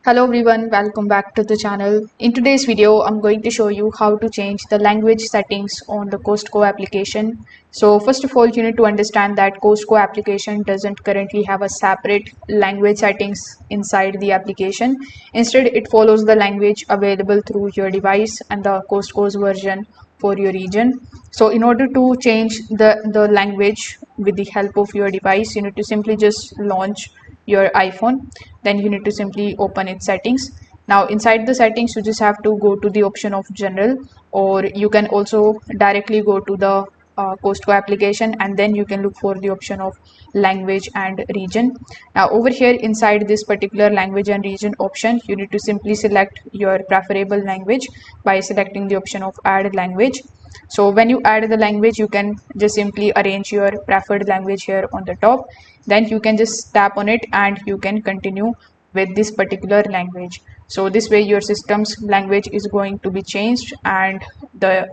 Hello everyone, welcome back to the channel. In today's video, I'm going to show you how to change the language settings on the Costco application. So first of all, you need to understand that Costco application doesn't currently have a separate language settings inside the application. Instead, it follows the language available through your device and the Costco's version for your region. So in order to change the language with the help of your device, you need to simply just launch your iPhone. Then you need to simply open its settings. Now inside the settings, you just have to go to the option of general, or you can also directly go to the Costco application, and then you can look for the option of language and region. Now over here inside this particular language and region option, you need to simply select your preferable language by selecting the option of add language. So when you add the language, you can just simply arrange your preferred language here on the top. Then you can just tap on it and you can continue with this particular language. So this way your system's language is going to be changed, and the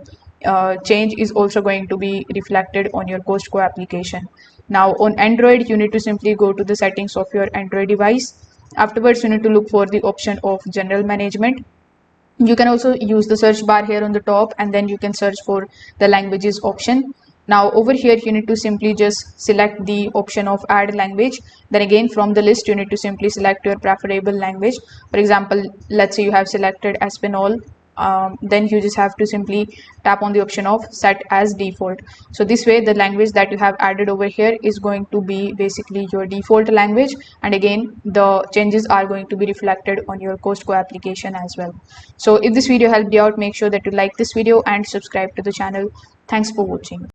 change is also going to be reflected on your Costco application. Now on Android, you need to simply go to the settings of your Android device. Afterwards, you need to look for the option of general management. You can also use the search bar here on the top, and then you can search for the languages option. Now over here, you need to simply just select the option of add language. Then again, from the list, you need to simply select your preferable language. For example, let's say you have selected Espanol. Then you just have to simply tap on the option of set as default. So this way the language that you have added over here is going to be basically your default language, and again the changes are going to be reflected on your Costco application as well. So if this video helped you out, make sure that you like this video and subscribe to the channel. Thanks for watching.